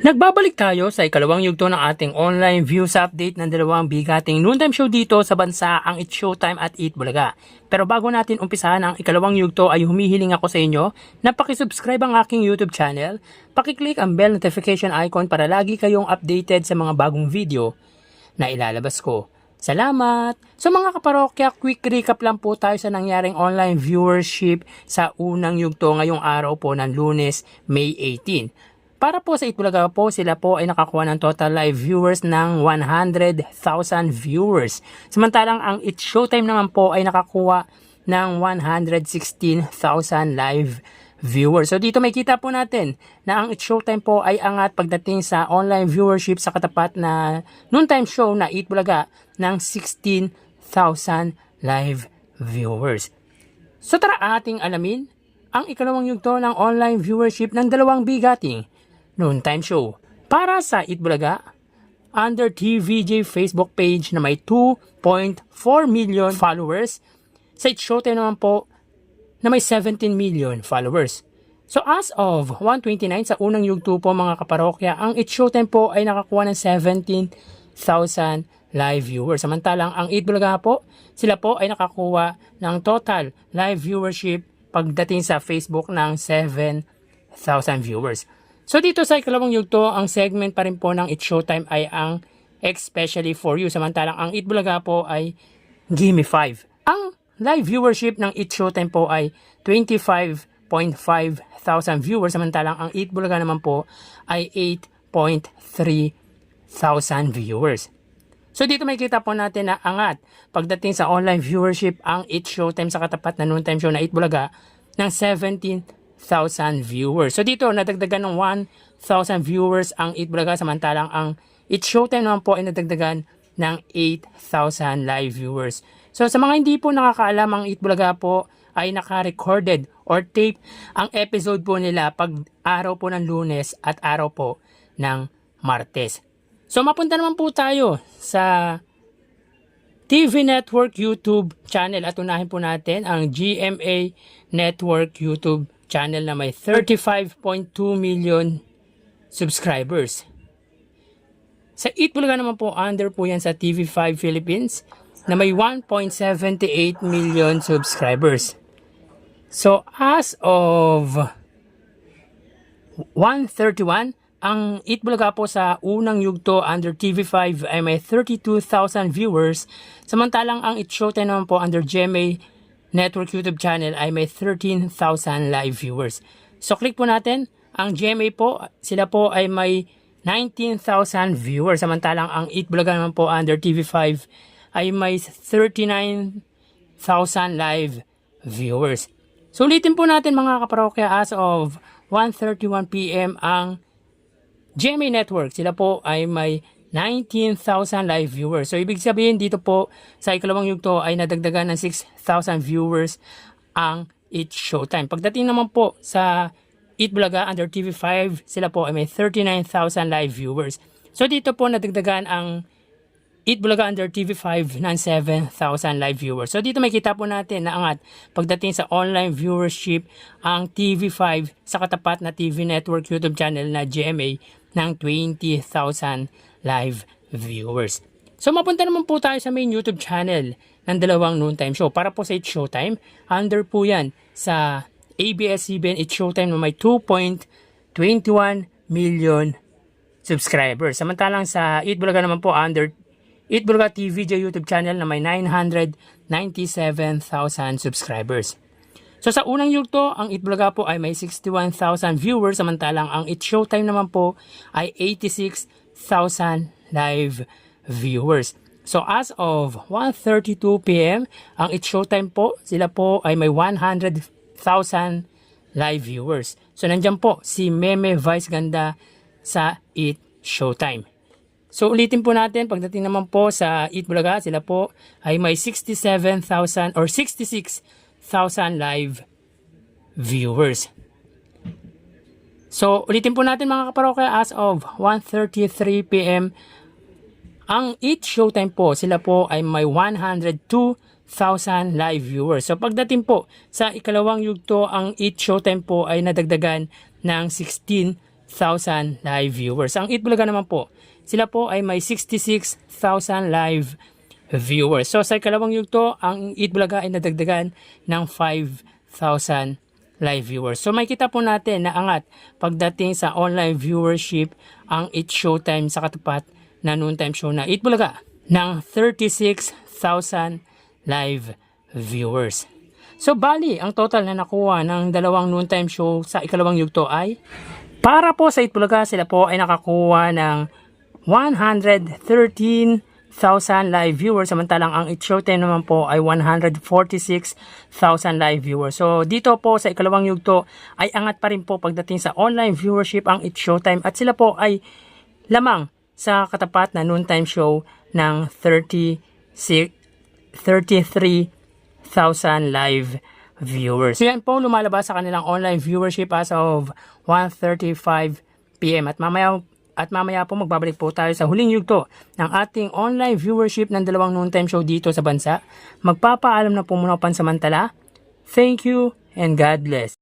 Nagbabalik tayo sa ikalawang yugto ng ating online views update ng dalawang bigating noontime show dito sa bansa, ang It's Showtime at Eat Bulaga. Pero bago natin umpisahan ang ikalawang yugto ay humihiling ako sa inyo na pakisubscribe ang aking YouTube channel, pakiclick ang bell notification icon para lagi kayong updated sa mga bagong video na ilalabas ko. Salamat! So mga kaparokya, quick recap lang po tayo sa nangyaring online viewership sa unang yugto ngayong araw po ng Lunes, May 18. Para po sa Eat Bulaga po, sila po ay nakakuha ng total live viewers ng 100,000 viewers. Samantalang ang It's Showtime naman po ay nakakuha ng 116,000 live viewers. So dito may kita po natin na ang It's Showtime po ay angat pagdating sa online viewership sa katapat na noontime show na Eat Bulaga ng 16,000 live viewers. So tara ating alamin ang ikalawang yugto ng online viewership ng dalawang bigating noontime show. Para sa Eat Bulaga, under TVJ Facebook page na may 2.4 million followers, sa It's Showtime naman po na may 17 million followers. So as of 1:29 sa unang yugto po mga kaparokya, ang It's Showtime po ay nakakuha ng 17,000 live viewers. Samantalang ang Eat Bulaga po, sila po ay nakakuha ng total live viewership pagdating sa Facebook ng 7,000 viewers. So dito sa ikalawang yugto, ang segment pa rin po ng It's Showtime ay ang Especially For You. Samantalang ang Eat Bulaga po ay Gimme 5. Ang live viewership ng It's Showtime po ay 25.5 thousand viewers. Samantalang ang Eat Bulaga naman po ay 8.3 thousand viewers. So dito may kita po natin na angat pagdating sa online viewership ang It's Showtime sa katapat na noontime show na Eat Bulaga ng 17,000 viewers. So dito nadagdagan ng 1,000 viewers ang Eat Bulaga, samantalang ang It's Showtime naman po ay nadagdagan ng 8,000 live viewers. So sa mga hindi po nakakaalam, ang Eat Bulaga po ay naka-recorded or tape ang episode po nila pag araw po ng Lunes at araw po ng Martes. So mapunta naman po tayo sa TV Network YouTube channel at unahin po natin ang GMA Network YouTube channel na may 35.2 million subscribers. Sa Eat Bulaga naman po, under po yan sa TV5 Philippines na may 1.78 million subscribers. So as of 1:31, ang Eat Bulaga po sa unang yugto under TV5 ay may 32,000 viewers, samantalang ang It's Showtime naman po under GMA Network YouTube channel ay may 13,000 live viewers. So click po natin, ang GMA po, sila po ay may 19,000 viewers, samantalang ang Eat Bulaga naman po under TV5 ay may 39,000 live viewers. So ulitin po natin mga kaparokya, as of 1:31 PM ang GMA Network, sila po ay may 19,000 live viewers. So ibig sabihin dito po sa ikalawang yugto ay nadagdagan ng 6,000 viewers ang It's Showtime. Pagdating naman po sa Eat Bulaga under TV5, sila po ay may 39,000 live viewers. So dito po nadagdagan ang Eat Bulaga under TV5 ng 7,000 live viewers. So dito may kita po natin na angat pagdating sa online viewership ang TV5 sa katapat na TV Network YouTube channel na GMA ng 20,000 live viewers. So mapunta naman po tayo sa main YouTube channel ng dalawang noontime show. Para po sa It's Showtime, under po yan sa ABS-CBN It's Showtime na may 2.21 million subscribers. Samantalang sa Eat Bulaga naman po under Eat Bulaga TVJ YouTube channel na may 997,000 subscribers. So sa unang yugto, ang Eat Bulaga po ay may 61,000 viewers, samantalang ang It's Showtime naman po ay 86,000 live viewers. So as of 1:32 PM, ang It's Showtime po, sila po ay may 100,000 live viewers. So nandyan po si Meme Vice Ganda sa Eat Showtime. So ulitin po natin, pagdating naman po sa Eat Bulaga, sila po ay may 67,000 or 66,000 live viewers. So ulitin po natin mga kaparokya, as of 1:33 PM, ang Eat Showtime po, sila po ay may 102,000 live viewers. So pagdating po sa ikalawang yugto, ang Eat Showtime po ay nadagdagan ng 16,000 live viewers. Ang Eat Bulaga naman po, sila po ay may 66,000 live viewers. So sa ikalawang yugto, ang Eat Bulaga ay nadagdagan ng 5,000 live viewers. So makikita po natin na angat pagdating sa online viewership ang Eat Showtime sa katapat na noontime show na Eat Bulaga ng 36,000 live viewers. So bali, ang total na nakuha ng dalawang noontime show sa ikalawang yugto ay para po sa Eat Bulaga, sila po ay nakakuha ng 113,000 live viewers, samantalang ang Eat Showtime naman po ay 146,000 live viewers. So dito po sa ikalawang yugto ay angat pa rin po pagdating sa online viewership ang Eat Showtime at sila po ay lamang sa katapat na noontime show ng 33,000 live viewers. So yan po lumalabas sa kanilang online viewership as of 1:35 PM at mamaya po magbabalik po tayo sa huling yugto ng ating online viewership ng dalawang noontime show dito sa bansa. Magpapaalam na po muna pansamantala. Thank you and God bless.